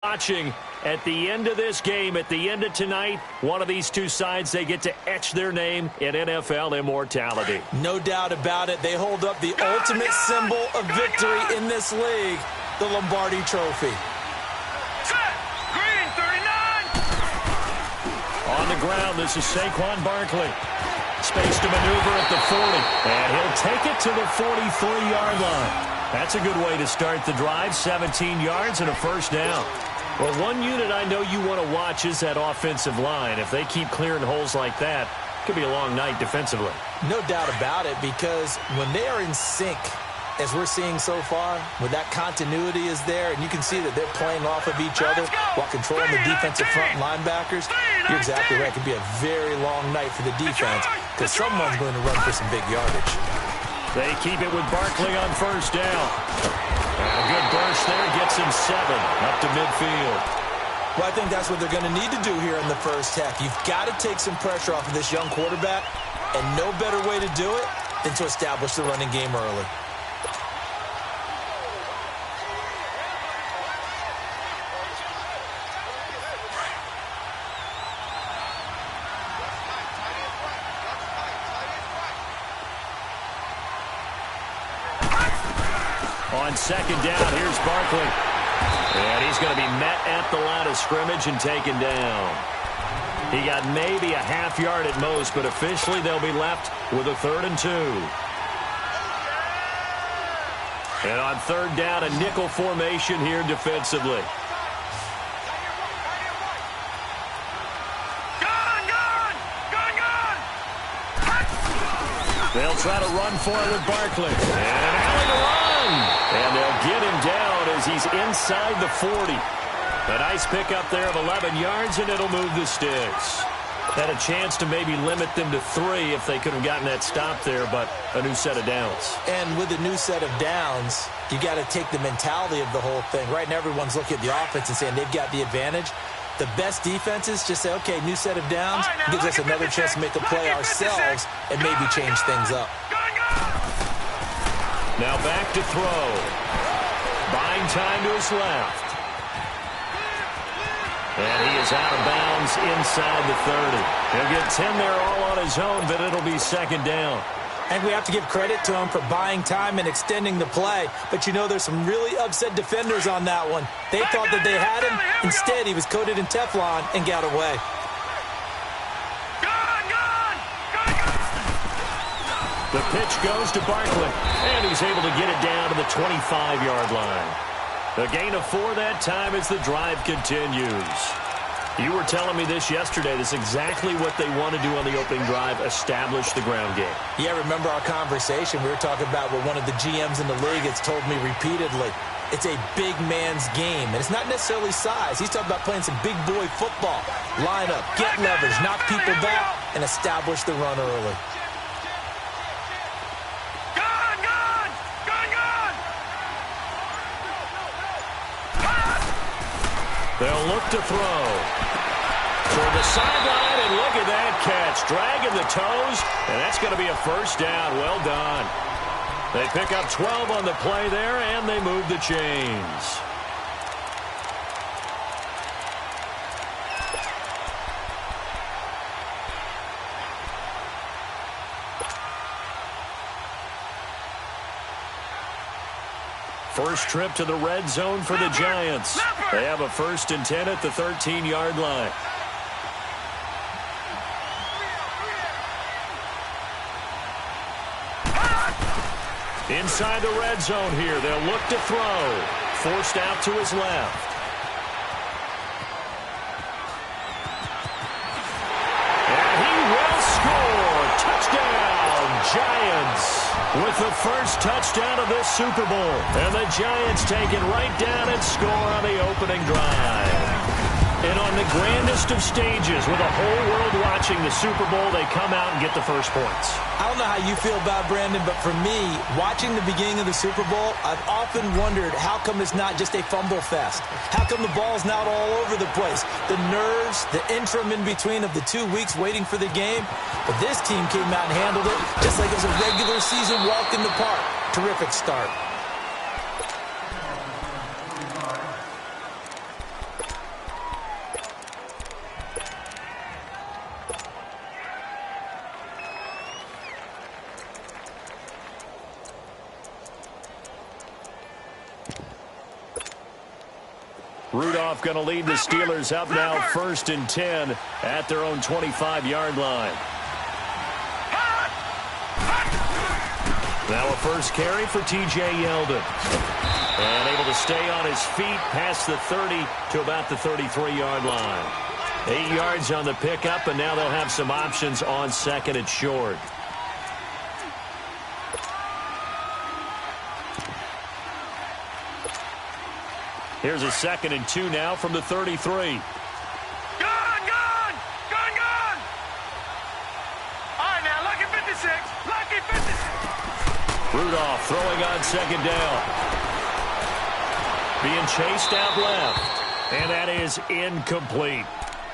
Watching at the end of this game, at the end of tonight, one of these two sides, they get to etch their name in NFL immortality. No doubt about it. They hold up the ultimate symbol of victory in this league, the Lombardi Trophy. Set. Green, 39. On the ground, this is Saquon Barkley. Space to maneuver at the 40, and he'll take it to the 43-yard line. That's a good way to start the drive, 17 yards and a first down. Well, one unit I know you want to watch is that offensive line. If they keep clearing holes like that, it could be a long night defensively. No doubt about it, because when they are in sync, as we're seeing so far, when that continuity is there, and you can see that they're playing off of each other while controlling the defensive front linebackers, you're exactly right. It could be a very long night for the defense because someone's going to run for some big yardage. They keep it with Barkley on first down. And a good burst there gets him 7 up to midfield. Well, I think that's what they're going to need to do here in the first half. You've got to take some pressure off of this young quarterback, and no better way to do it than to establish the running game early. On second down, here's Barkley. And he's going to be met at the line of scrimmage and taken down. He got maybe a half yard at most, but officially they'll be left with a 3rd and 2. And on third down, a nickel formation here defensively. They'll try to run for it with Barkley. And an alley to run. And they'll get him down as he's inside the 40. A nice pickup there of 11 yards, and it'll move the sticks. Had a chance to maybe limit them to 3 if they could have gotten that stop there, but a new set of downs. And with a new set of downs, you got to take the mentality of the whole thing. Right now, everyone's looking at the offense and saying they've got the advantage. The best defenses just say, okay, new set of downs, gives us another chance to make a play ourselves and maybe change things up. Now back to throw. Buying time to his left. And he is out of bounds inside the 30. He'll get 10 there all on his own, but it'll be second down. And we have to give credit to him for buying time and extending the play. But, you know, there's some really upset defenders on that one. They thought that they had him. Instead, he was coated in Teflon and got away. The pitch goes to Barkley, and he's able to get it down to the 25-yard line. A gain of 4 that time as the drive continues. You were telling me this yesterday. This is exactly what they want to do on the opening drive, establish the ground game. Yeah, remember our conversation? We were talking about what one of the GMs in the league has told me repeatedly. It's a big man's game, and it's not necessarily size. He's talking about playing some big boy football. Line up, get leverage, knock people back, and establish the run early. They'll look to throw. Toward the sideline, and look at that catch. Dragging the toes, and that's going to be a first down. Well done. They pick up 12 on the play there, and they move the chains. First trip to the red zone for the Giants. They have a 1st and 10 at the 13-yard line. Inside the red zone here. They'll look to throw. Forced out to his left. And he will score. Touchdown, Giants. With the first touchdown of this Super Bowl. And the Giants take it right down and score on the opening drive. And on the grandest of stages, with the whole world watching the Super Bowl, they come out and get the first points. I don't know how you feel about it, Brandon, but for me, watching the beginning of the Super Bowl, I've often wondered how come it's not just a fumble fest? How come the ball's not all over the place? The nerves, the interim in between of the 2 weeks waiting for the game. But this team came out and handled it just like it was a regular season walk in the park. Terrific start. Rudolph going to lead the Steelers up now 1st and 10 at their own 25-yard line. Now a first carry for T.J. Yeldon. And able to stay on his feet past the 30 to about the 33-yard line. 8 yards on the pickup, and now they'll have some options on 2nd and short. Here's a 2nd and 2 now from the 33. Gun! All right, now, lucky 56. Lucky 56. Rudolph throwing on 2nd down. Being chased out left. And that is incomplete.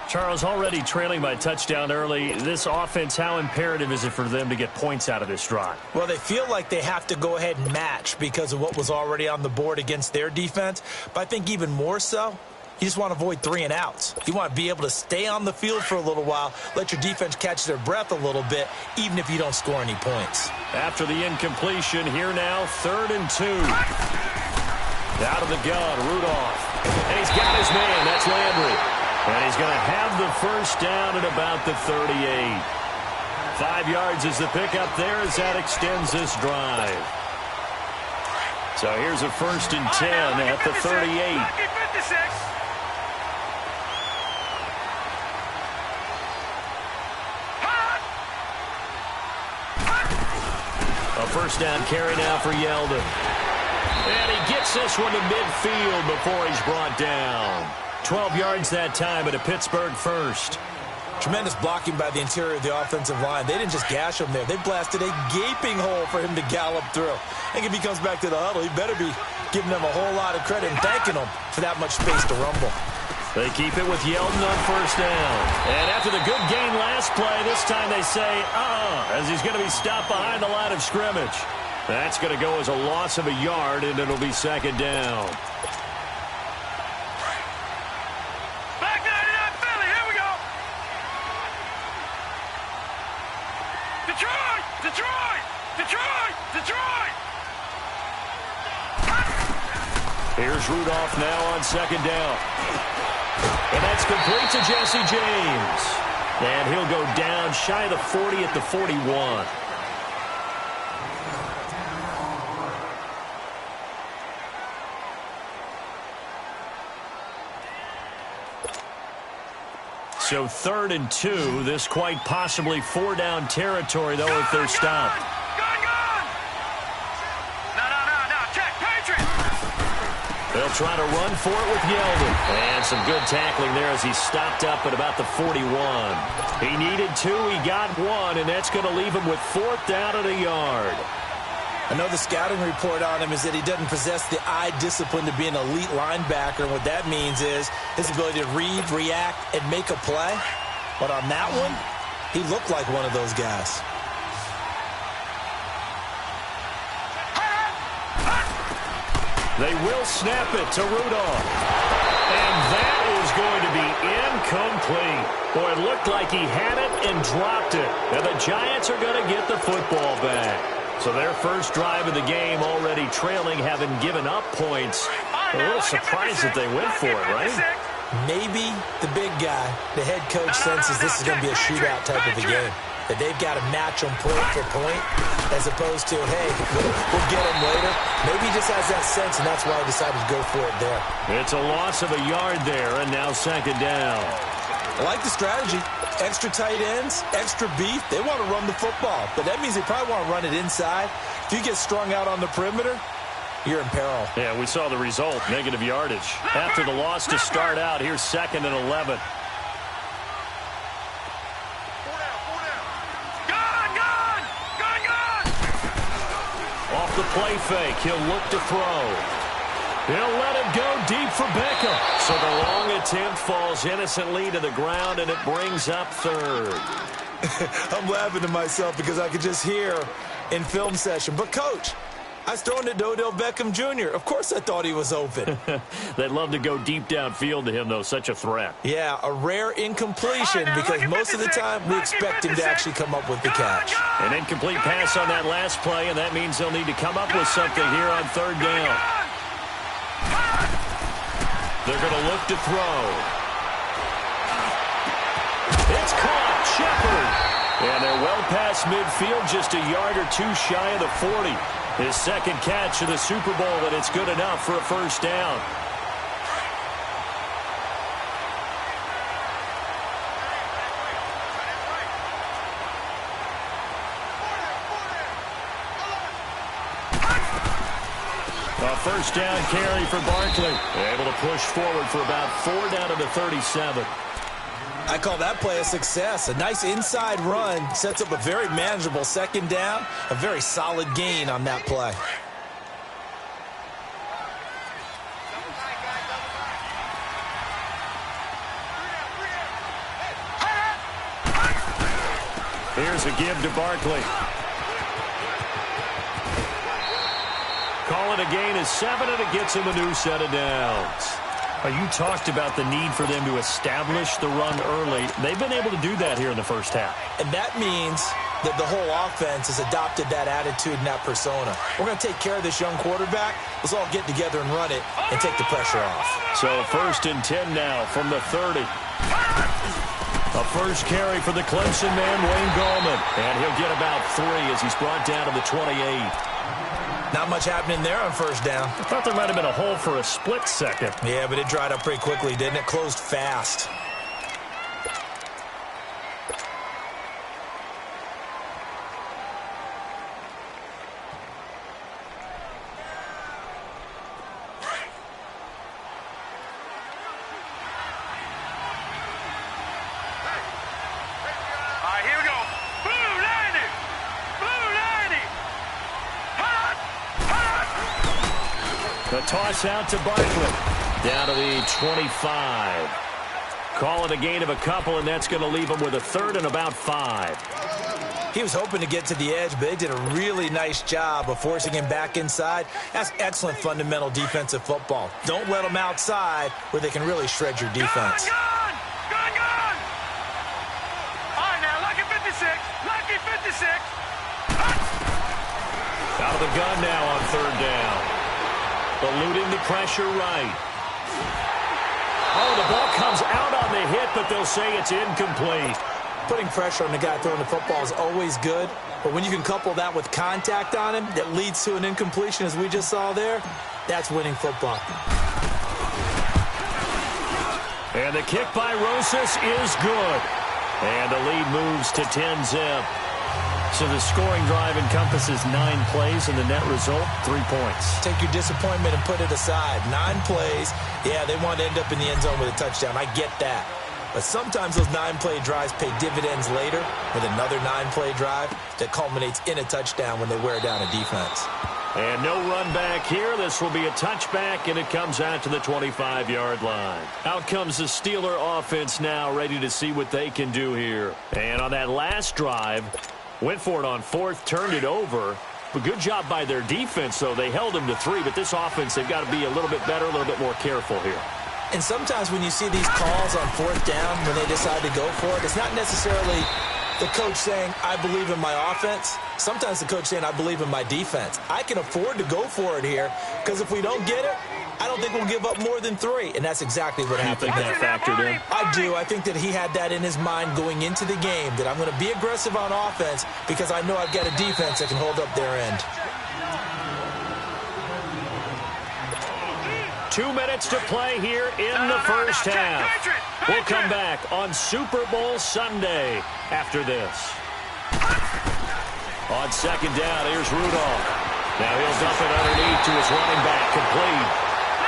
Charles, already trailing by touchdown early. This offense, how imperative is it for them to get points out of this drive? Well, they feel like they have to go ahead and match because of what was already on the board against their defense. But I think even more so, you just want to avoid 3 and outs. You want to be able to stay on the field for a little while, let your defense catch their breath a little bit, even if you don't score any points. After the incompletion, here now, 3rd and 2. Out of the gun, Rudolph. And he's got his man. That's Landry. And he's going to have the first down at about the 38. 5 yards is the pickup there as that extends this drive. So here's a 1st and 10 at the 38. A first down carry now for Yeldon. And he gets this one to midfield before he's brought down. 12 yards that time at a Pittsburgh first. Tremendous blocking by the interior of the offensive line. They didn't just gash him there. They blasted a gaping hole for him to gallop through. I think if he comes back to the huddle, he better be giving them a whole lot of credit and thanking them for that much space to rumble. They keep it with Yeldon on first down. And after the good gain last play, this time they say, as he's going to be stopped behind the line of scrimmage. That's going to go as a loss of a yard, and it'll be 2nd down. Detroit! Here's Rudolph now on 2nd down. And that's complete to Jesse James. And he'll go down shy of the 40 at the 41. So 3rd and 2. This quite possibly 4-down territory, though, if they're stopped. They'll try to run for it with Yeldon. And some good tackling there as he stopped up at about the 41. He needed 2, he got 1, and that's going to leave him with 4th down at a yard. I know the scouting report on him is that he doesn't possess the eye discipline to be an elite linebacker, and what that means is his ability to read, react, and make a play. But on that one, he looked like one of those guys. They will snap it to Rudolph. And that is going to be incomplete. Boy, it looked like he had it and dropped it. And the Giants are going to get the football back. So their first drive of the game already trailing, having given up points. A little surprised that they went for it, right? Maybe the big guy, the head coach, senses this is going to be a shootout type of a game. That they've got to match them point for point, as opposed to, hey, we'll get them later. Maybe he just has that sense, and that's why he decided to go for it there. It's a loss of a yard there, and now 2nd down. I like the strategy. Extra tight ends, extra beef. They want to run the football, but that means they probably want to run it inside. If you get strung out on the perimeter, you're in peril. Yeah, we saw the result, negative yardage. After the loss to start out, here's 2nd and 11. Off the play fake, he'll look to throw. He'll let it go deep for Beckham. So the long attempt falls innocently to the ground, and it brings up 3rd. I'm laughing to myself because I could just hear in film session, but Coach, I was throwing it to Odell Beckham Jr. Of course I thought he was open. They'd love to go deep downfield to him, though. Such a threat. Yeah, a rare incompletion because most of the time we expect him to actually come up with the catch. An incomplete pass on that last play, and that means they'll need to come up with something here on 3rd down. They're going to look to throw. It's caught. Shepard. And they're well past midfield, just a yard or two shy of the 40. His second catch of the Super Bowl, and it's good enough for a first down. A first down carry for Barkley. Able to push forward for about 4 down to the 37. I call that play a success. A nice inside run sets up a very manageable second down. A very solid gain on that play. Here's a give to Barkley. Call it a gain of 7, and it gets him a new set of downs. You talked about the need for them to establish the run early. They've been able to do that here in the first half. And that means that the whole offense has adopted that attitude and that persona. We're going to take care of this young quarterback. Let's all get together and run it and take the pressure off. So 1st and 10 now from the 30. A first carry for the Clemson man, Wayne Gallman. And he'll get about 3 as he's brought down to the 28. Not much happening there on first down. I thought there might have been a hole for a split second. Yeah, but it dried up pretty quickly, didn't it? Closed fast. All right, here we go. Blue 90. Blue 90. Hot. Hot. The toss out to Barkley. Down to the 25. Call it a gain of a couple, and that's going to leave him with a 3rd and about 5. He was hoping to get to the edge, but they did a really nice job of forcing him back inside. That's excellent fundamental defensive football. Don't let them outside where they can really shred your defense. Gone. Gone. Gone. All right, now, lucky 56. Lucky 56. Out of the gun now on 3rd down. Eluding the pressure right. Oh, the ball comes out on the hit, but they'll say it's incomplete. Putting pressure on the guy throwing the football is always good, but when you can couple that with contact on him that leads to an incompletion, as we just saw there, that's winning football. And the kick by Rosas is good. And the lead moves to 10-zip. So the scoring drive encompasses 9 plays, and the net result, 3 points. Take your disappointment and put it aside. 9 plays. Yeah, they want to end up in the end zone with a touchdown. I get that. But sometimes those 9-play drives pay dividends later with another 9-play drive that culminates in a touchdown when they wear down a defense. And no run back here. This will be a touchback, and it comes out to the 25-yard line. Out comes the Steeler offense now, ready to see what they can do here. And on that last drive, went for it on 4th, turned it over. But good job by their defense, though. They held them to 3, but this offense, they've got to be a little bit better, a little bit more careful here. And sometimes when you see these calls on 4th down, when they decide to go for it, it's not necessarily the coach saying, I believe in my offense. Sometimes the coach saying, I believe in my defense. I can afford to go for it here, because if we don't get it, I don't think we'll give up more than 3. And that's exactly what happened there. Factored in. I do. I think that he had that in his mind going into the game, that I'm going to be aggressive on offense because I know I've got a defense that can hold up their end. 2 minutes to play here in the first half. We'll come back on Super Bowl Sunday after this. On 2nd down, here's Rudolph. Now he'll dump it underneath to his running back, complete.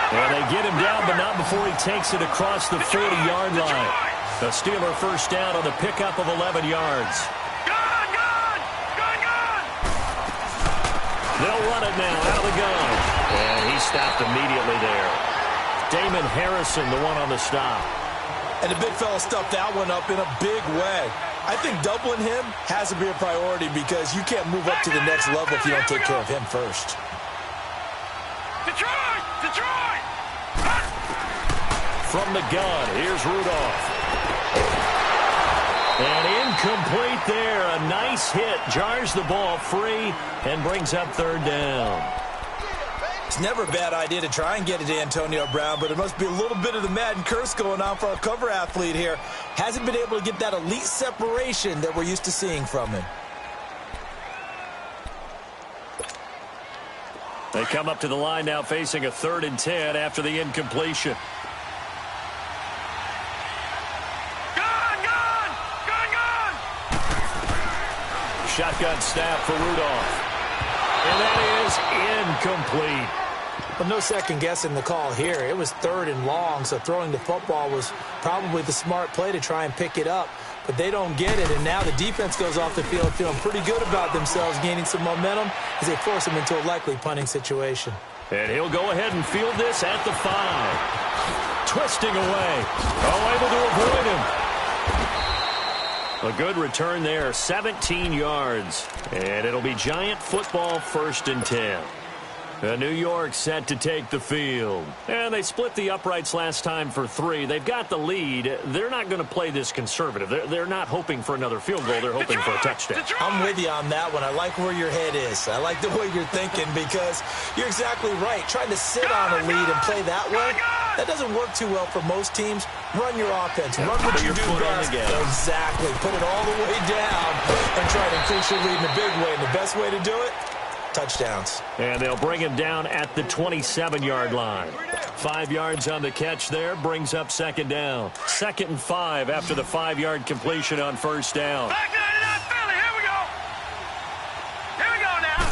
And they get him down, but not before he takes it across the 40-yard line. The Steeler first down on the pickup of 11 yards. Gone. Gone. Gone. Gone. They'll run it now out of the gun. And he stopped immediately there. Damon Harrison, the one on the stop. And the big fella stuffed that one up in a big way. I think doubling him has to be a priority because you can't move up to the next level if you don't take care of him first. Detroit. Detroit. From the gun, here's Rudolph. And incomplete there. A nice hit. Jars the ball free and brings up 3rd down. It's never a bad idea to try and get it to Antonio Brown, but it must be a little bit of the Madden curse going on for our cover athlete here. Hasn't been able to get that elite separation that we're used to seeing from him. They come up to the line now facing a 3rd and 10 after the incompletion. Shotgun snap for Rudolph. And that is incomplete. Well, no second guessing the call here. It was 3rd and long, so throwing the football was probably the smart play to try and pick it up. But they don't get it, and now the defense goes off the field feeling pretty good about themselves, gaining some momentum as they force them into a likely punting situation. And he'll go ahead and field this at the 5. Twisting away. Oh, able to avoid him. A good return there, 17 yards. And it'll be Giant football 1st and 10. New York set to take the field. And they split the uprights last time for 3. They've got the lead. They're not going to play this conservative. They're not hoping for another field goal. They're hoping for a touchdown. I'm with you on that one. I like where your head is. I like the way you're thinking because you're exactly right. Trying to sit on a lead and play that way, that doesn't work too well for most teams. Run your offense. Run what you do best. Exactly. Put it all the way down and try to increase your lead in a big way. And the best way to do it, touchdowns. And they'll bring him down at the 27-yard line. 5 yards on the catch there, brings up 2nd down. 2nd and 5 after the 5-yard completion on 1st down. Back to 99 Philly. Here we go. Here we go now.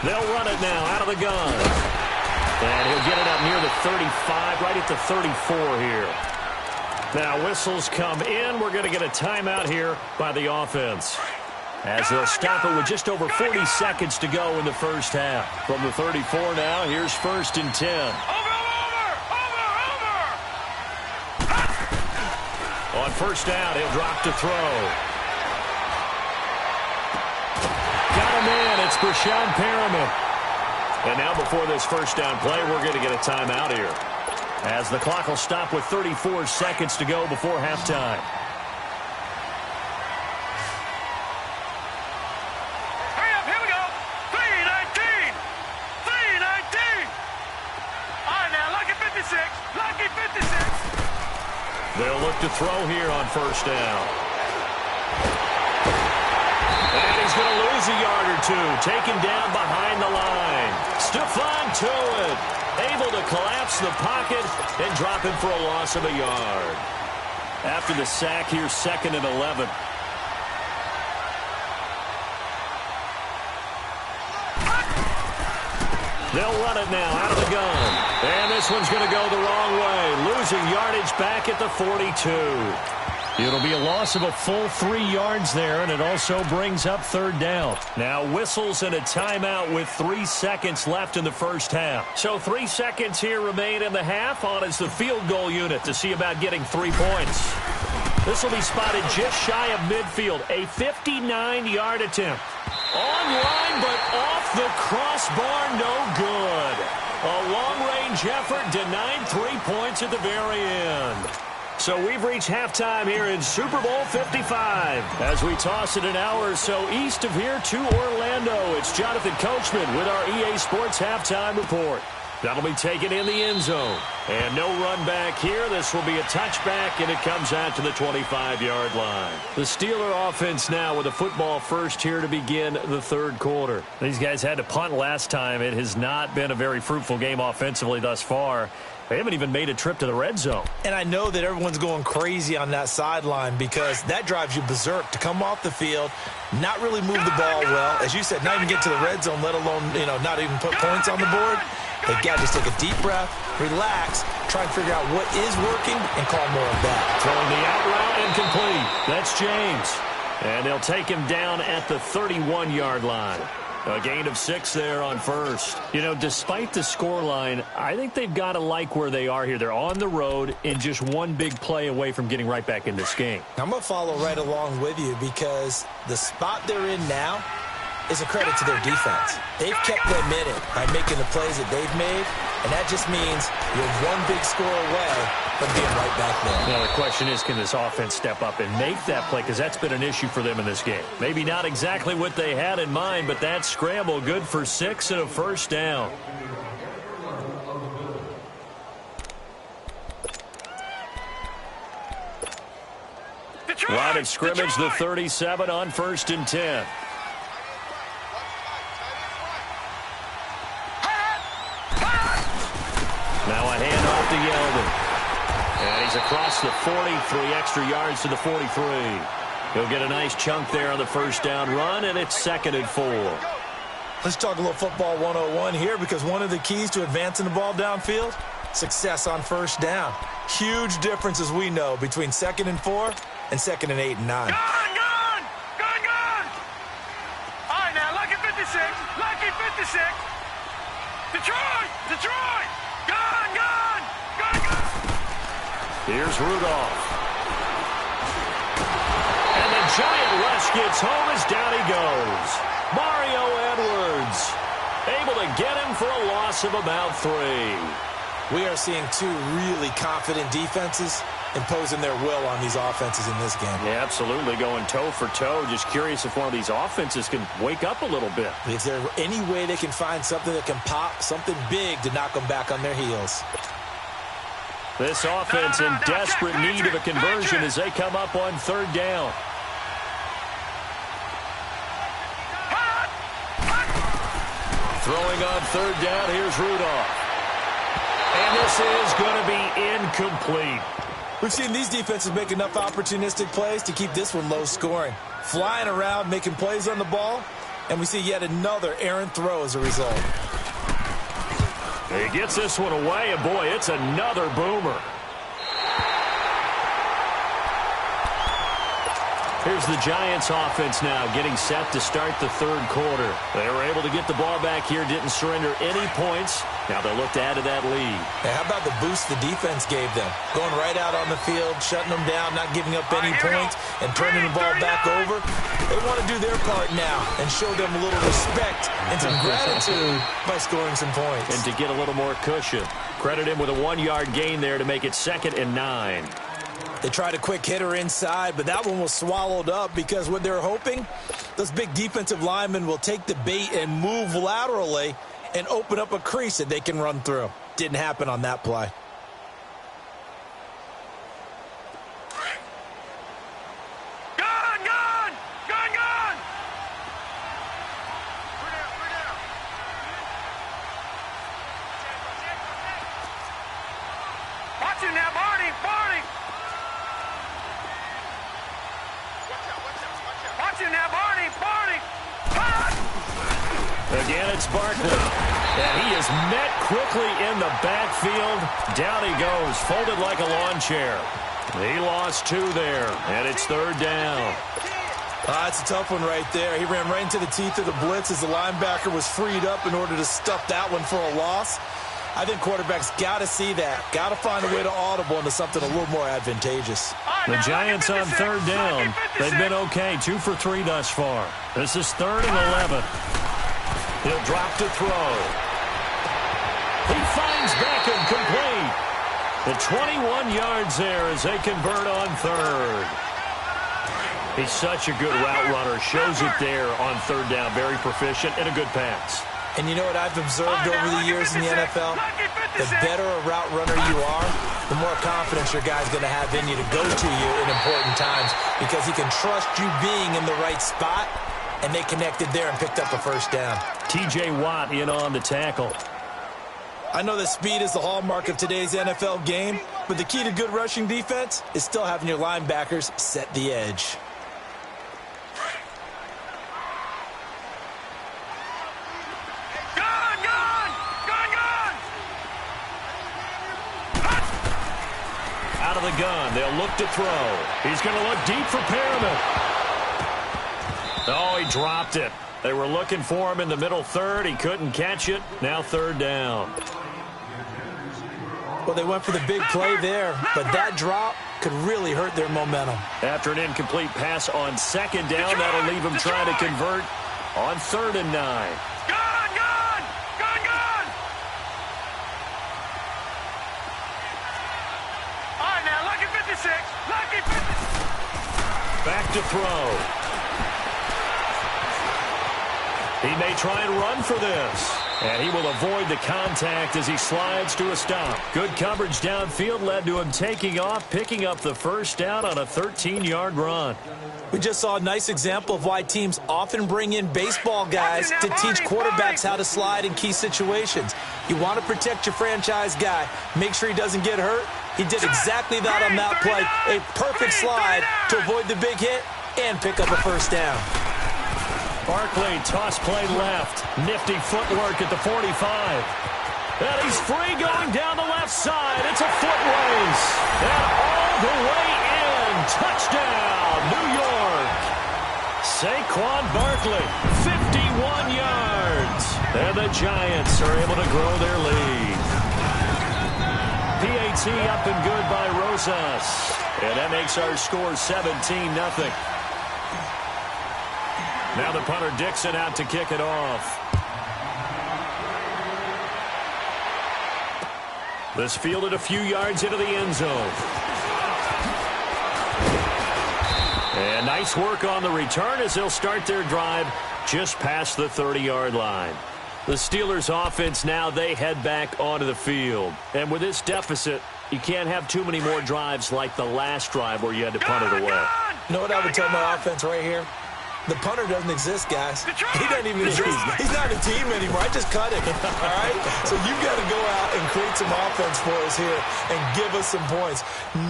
They'll run it now out of the gun. And he'll get it up near the 35, right at the 34 here. Now whistles come in. We're going to get a timeout here by the offense, as they'll stop it with just over 40 seconds to go in the 1st half. From the 34 now, here's 1st and 10. Over. On 1st down, he'll drop to throw. Got him in. It's Brashad Perriman. And now before this 1st down play, we're going to get a timeout here, as the clock will stop with 34 seconds to go before halftime. They'll look to throw here on 1st down. And he's going to lose a yard or 2. Taken down behind the line. Stephon Tuitt able to collapse the pocket and drop him for a loss of a yard. After the sack, here's 2nd and 11. They'll run it now out of the gun. And this one's going to go the wrong way. Losing yardage back at the 42. It'll be a loss of a full 3 yards there, and it also brings up 3rd down. Now whistles and a timeout with 3 seconds left in the 1st half. So 3 seconds here remain in the half. On is the field goal unit to see about getting 3 points. This will be spotted just shy of midfield. A 59-yard attempt. Online, but off the crossbar, no good. A long-range effort denied 3 points at the very end. So we've reached halftime here in Super Bowl 55. As we toss it an hour or so east of here to Orlando, it's Jonathan Coachman with our EA Sports Halftime Report. That'll be taken in the end zone. And no run back here. This will be a touchback, and it comes out to the 25-yard line. The Steeler offense now with a football first here to begin the 3rd quarter. These guys had to punt last time. It has not been a very fruitful game offensively thus far. They haven't even made a trip to the red zone. And I know that everyone's going crazy on that sideline because that drives you berserk to come off the field, not really move the ball well. As you said, not even get to the red zone, let alone, not even put points on the board. They've got to just take a deep breath, relax, try and figure out what is working, and call more of that. Throwing the out route incomplete. That's James. And they'll take him down at the 31-yard line. A gain of 6 there on 1st. Despite the scoreline, I think they've got to like where they are here. They're on the road and just one big play away from getting right back in this game. I'm going to follow right along with you because the spot they're in now is a credit to their defense. They've kept them in it by making the plays that they've made, and that just means you're one big score away from being right back there. Now, the question is, can this offense step up and make that play? Because that's been an issue for them in this game. Maybe not exactly what they had in mind, but that scramble good for 6 and a 1st down. Line of scrimmage, the 37 on 1st and 10. Now a handoff to Yeldon. And he's across the 40, 3 extra yards to the 43. He'll get a nice chunk there on the first down run, and it's 2nd and 4. Let's talk a little football 101 here, because one of the keys to advancing the ball downfield, success on first down. Huge difference, as we know, between 2nd and 4 and 2nd and 8 and 9. Gun! All right, now, lucky 56. Lucky 56. Detroit! Gun! Here's Rudolph. And the giant rush gets home as down he goes. Mario Edwards able to get him for a loss of about 3. We are seeing 2 really confident defenses imposing their will on these offenses in this game. Yeah, absolutely, going toe for toe. Just curious if one of these offenses can wake up a little bit. Is there any way they can find something that can pop, something big to knock them back on their heels? This offense in desperate need of a conversion as they come up on 3rd down. Throwing on 3rd down, here's Rudolph. And this is going to be incomplete. We've seen these defenses make enough opportunistic plays to keep this one low scoring. Flying around, making plays on the ball, and we see yet another errant throw as a result. He gets this one away, and boy, it's another boomer. Here's the Giants offense now getting set to start the 3rd quarter. They were able to get the ball back here, didn't surrender any points. Now they'll look to add to that lead. Hey, how about the boost the defense gave them? Going right out on the field, shutting them down, not giving up any points, and turning the ball back over. They want to do their part now and show them a little respect and some gratitude by scoring some points. And to get a little more cushion. Credit him with a 1-yard gain there to make it 2nd and 9. They tried a quick hitter inside, but that one was swallowed up because what they're hoping, those big defensive linemen will take the bait and move laterally and open up a crease that they can run through. Didn't happen on that play. Gun! Watch him now, Barney! Watch him now, Barney! Again, it's Barkley. And he is met quickly in the backfield. Down he goes, folded like a lawn chair. He lost 2 there, and it's 3rd down. That's a tough one right there. He ran right into the teeth of the blitz as the linebacker was freed up in order to stuff that one for a loss. I think quarterbacks got to see that. Got to find a way to audible into something a little more advantageous. The Giants on 3rd down. They've been okay, 2 for 3 thus far. This is 3rd and 11. He'll drop to throw. He finds Beckham complete. The 21 yards there as they convert on 3rd. He's such a good route runner. Shows it there on 3rd down. Very proficient and a good pass. And you know what I've observed over the years in the NFL? The better a route runner you are, the more confidence your guy's going to have in you to go to you in important times because he can trust you being in the right spot, and they connected there and picked up a first down. T.J. Watt in on the tackle. I know that speed is the hallmark of today's NFL game, but the key to good rushing defense is still having your linebackers set the edge. Out of the gun, they'll look to throw. He's going to look deep for Perriman. Oh, he dropped it. They were looking for him in the middle 3rd. He couldn't catch it. Now 3rd down. Well, they went for the big play there, but that drop could really hurt their momentum. After an incomplete pass on 2nd down, that'll leave him trying to convert on 3rd and 9. Back to throw. He may try and run for this. And he will avoid the contact as he slides to a stop. Good coverage downfield led to him taking off, picking up the first down on a 13-yard run. We just saw a nice example of why teams often bring in baseball guys to teach quarterbacks how to slide in key situations. You want to protect your franchise guy. Make sure he doesn't get hurt. He did exactly that on that play. A perfect slide to avoid the big hit and pick up a first down. Barkley, toss play left. Nifty footwork at the 45. And he's free going down the left side. It's a foot race. And all the way in. Touchdown, New York. Saquon Barkley, 51 yards. And the Giants are able to grow their lead. PAT up and good by Rosas. And that makes our score 17-0. Now the punter Dixon out to kick it off. This fielded a few yards into the end zone. And nice work on the return as they'll start their drive just past the 30-yard line. The Steelers offense now, they head back onto the field. And with this deficit, you can't have too many more drives like the last drive where you had to punt it away. You know what I would tell my offense right here? The punter doesn't exist, guys. He doesn't even exist. He's not a team anymore. I just cut him, all right? So you've got to go out and create some offense for us here and give us some points.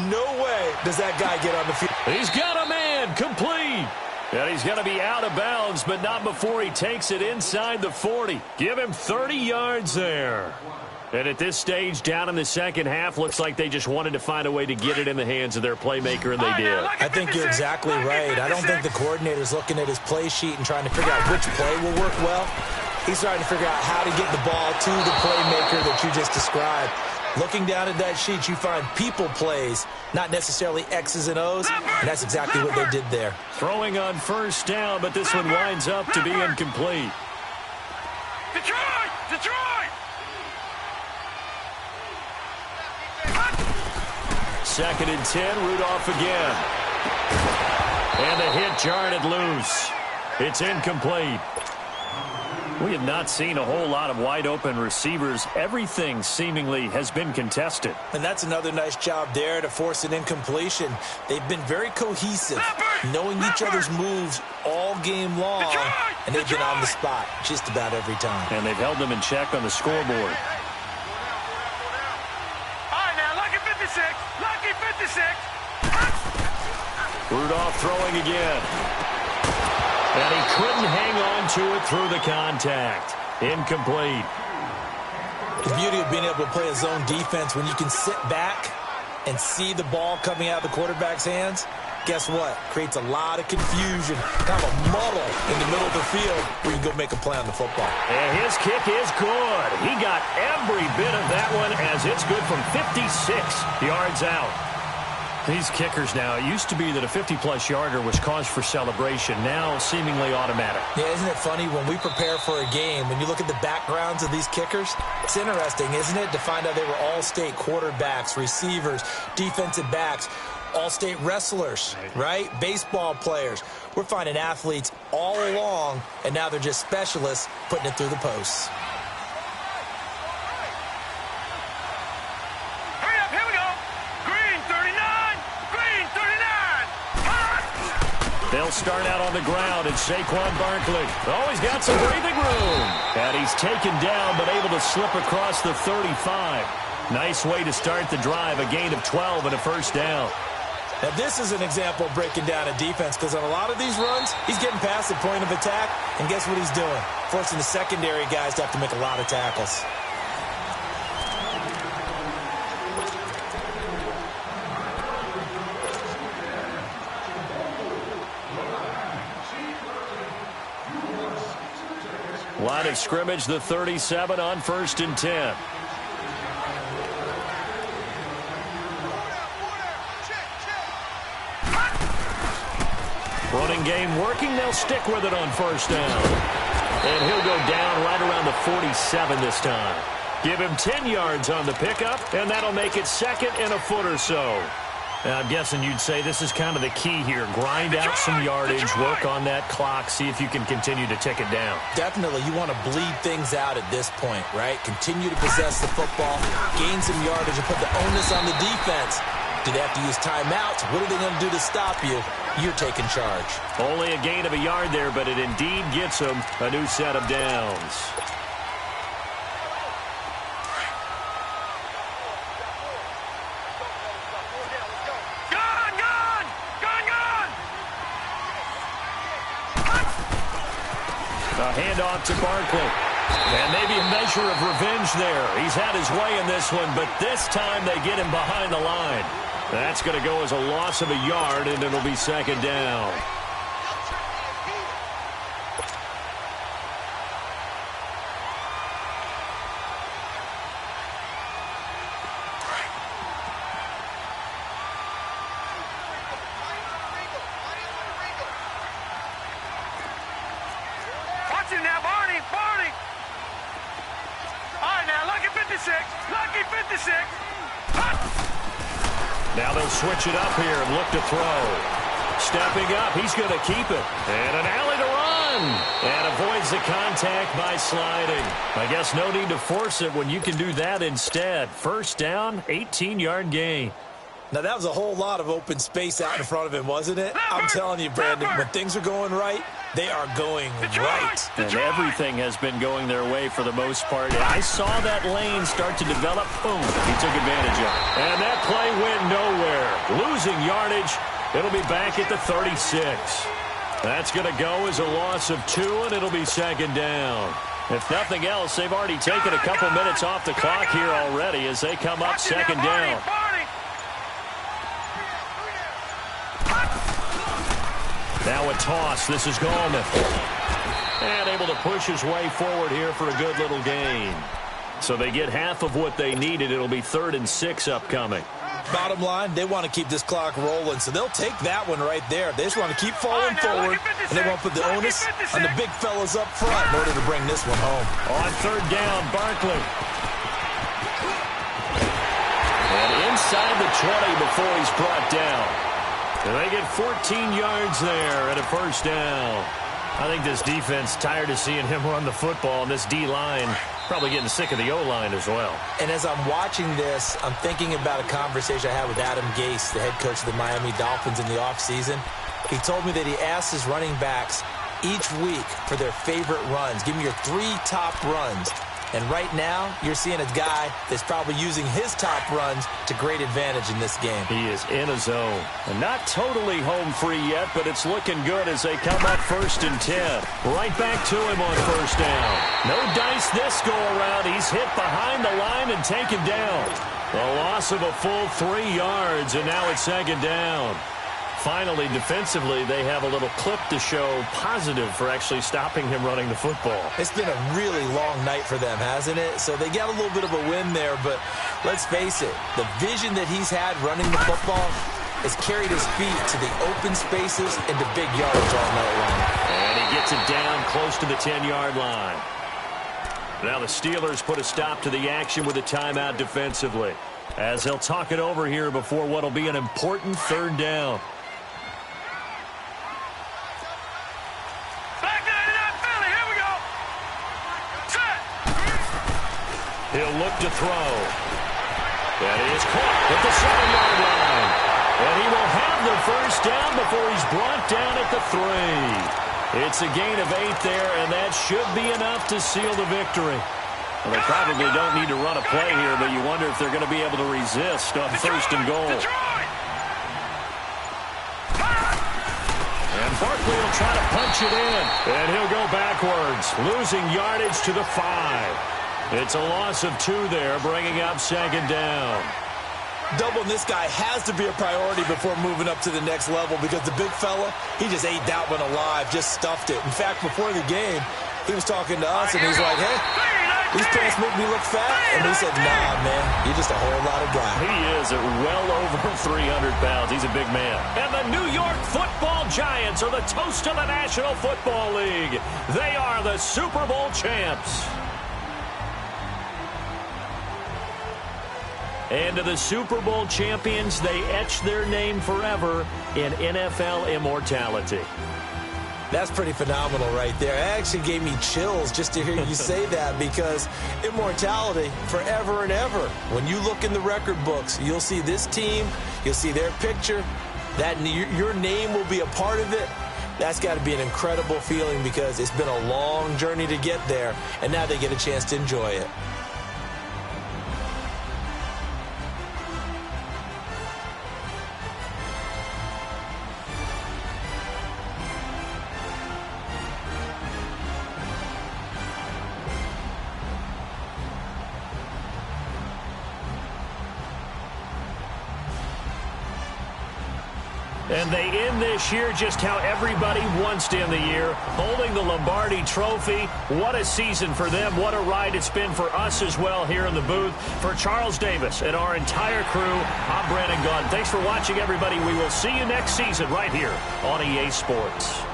No way does that guy get on the field. He's got a man complete. And he's going to be out of bounds, but not before he takes it inside the 40. Give him 30 yards there. And at this stage, down in the second half, looks like they just wanted to find a way to get it in the hands of their playmaker, and they did. I think you're exactly right. I don't think the coordinator's looking at his play sheet and trying to figure out which play will work well. He's trying to figure out how to get the ball to the playmaker that you just described. Looking down at that sheet, you find people plays, not necessarily X's and O's, and that's exactly what they did there. Throwing on first down, but this one winds up to be incomplete. Detroit! Detroit! Second and 10, Rudolph again. And the hit jarred it loose. It's incomplete. We have not seen a whole lot of wide-open receivers. Everything seemingly has been contested. And that's another nice job there to force an incompletion. They've been very cohesive, knowing each other's moves all game long, and they've been on the spot just about every time. And they've held them in check on the scoreboard. Lucky 56. Rudolph throwing again. And he couldn't hang on to it through the contact. Incomplete. The beauty of being able to play a zone defense when you can sit back and see the ball coming out of the quarterback's hands, guess what? Creates a lot of confusion, kind of a muddle in the middle of the field where you can go make a play on the football. And his kick is good. He got every bit of that one as it's good from 56 yards out. These kickers now, it used to be that a 50-plus yarder was cause for celebration. Now seemingly automatic. Yeah, isn't it funny when we prepare for a game, when you look at the backgrounds of these kickers, it's interesting, isn't it, to find out they were all-state quarterbacks, receivers, defensive backs, all-state wrestlers, right? Baseball players. We're finding athletes all along, and now they're just specialists putting it through the posts. Hurry up, here we go. Green 39. Green 39. They'll start out on the ground, and Saquon Barkley. Oh, he's got some breathing room. And he's taken down, but able to slip across the 35. Nice way to start the drive, a gain of 12 and a first down. Now, this is an example of breaking down a defense because on a lot of these runs, he's getting past the point of attack, and guess what he's doing? Forcing the secondary guys to have to make a lot of tackles. Line of scrimmage, the 37 on 1st and 10. Running game working. They'll stick with it on first down. And he'll go down right around the 47 this time. Give him 10 yards on the pickup, and that'll make it second and a foot or so. I'm guessing you'd say this is kind of the key here. Grind out some yardage, work on that clock, see if you can continue to tick it down. Definitely, you want to bleed things out at this point, right? Continue to possess the football, gain some yardage, and put the onus on the defense. Do they have to use timeouts? What are they going to do to stop you? You're taking charge. Only a gain of a yard there, but it indeed gets them a new set of downs. A handoff to Barkley. And maybe a measure of revenge there. He's had his way in this one, but this time they get him behind the line. That's going to go as a loss of a yard, and it'll be second down. Watch him now, Barney. All right, now, lucky 56. Lucky 56. Now they'll switch it up here and look to throw. Stepping up, he's going to keep it. And an alley to run. And avoids the contact by sliding. I guess no need to force it when you can do that instead. First down, 18-yard gain. Now, that was a whole lot of open space out in front of him, wasn't it? I'm telling you, Brandon, when things are going right, they are going right. And everything has been going their way for the most part. I saw that lane start to develop. Boom, he took advantage of it. And that play went nowhere. Losing yardage. It'll be back at the 36. That's going to go as a loss of 2, and it'll be second down. If nothing else, they've already taken a couple minutes off the clock here already as they come up second down. Now a toss. This is Gallman. And able to push his way forward here for a good little gain. So they get half of what they needed. It'll be 3rd and 6 upcoming. Bottom line, they want to keep this clock rolling, so they'll take that one right there. They just want to keep falling forward, and they won't put the onus on the big fellas up front in order to bring this one home. On 3rd down, Barkley. And inside the 20 before he's brought down. And they get 14 yards there and a first down. I think this defense tired of seeing him run the football, and this D-line probably getting sick of the O-line as well. And as I'm watching this, I'm thinking about a conversation I had with Adam Gase, the head coach of the Miami Dolphins in the offseason. He told me that he asked his running backs each week for their favorite runs. Give me your 3 top runs. And right now, you're seeing a guy that's probably using his top runs to great advantage in this game. He is in a zone. And not totally home free yet, but it's looking good as they come up 1st and 10. Right back to him on 1st down. No dice this go around. He's hit behind the line and taken down. A loss of a full 3 yards, and now it's second down. Finally, defensively, they have a little clip to show positive for actually stopping him running the football. It's been a really long night for them, hasn't it? So they got a little bit of a win there, but let's face it, the vision that he's had running the football has carried his feet to the open spaces and to big yardage all night long. And he gets it down close to the 10-yard line. Now the Steelers put a stop to the action with a timeout defensively, as they'll talk it over here before what will be an important 3rd down. He'll look to throw. And he is caught at the 7-yard line. And he will have the first down before he's brought down at the 3. It's a gain of 8 there, and that should be enough to seal the victory. Well, they probably don't need to run a play here, but you wonder if they're going to be able to resist on 1st and goal. And Barkley will try to punch it in. And he'll go backwards, losing yardage to the 5. It's a loss of 2 there, bringing up second down. Doubling this guy has to be a priority before moving up to the next level because the big fella, he just ate that one alive, just stuffed it. In fact, before the game, he was talking to us, and he's like, hey, these pants make me look fat. And we said, nah, man, you're just a whole lot of guy. He is at well over 300 pounds. He's a big man. And the New York Football Giants are the toast of the National Football League. They are the Super Bowl champs. And to the Super Bowl champions, they etch their name forever in NFL immortality. That's pretty phenomenal right there. It actually gave me chills just to hear you say that, because immortality forever and ever. When you look in the record books, you'll see this team, you'll see their picture, that your name will be a part of it. That's got to be an incredible feeling, because it's been a long journey to get there, and now they get a chance to enjoy it. And they end this year just how everybody wants to end the year, holding the Lombardi Trophy. What a season for them. What a ride it's been for us as well here in the booth. For Charles Davis and our entire crew, I'm Brandon Gaudin. Thanks for watching, everybody. We will see you next season right here on EA Sports.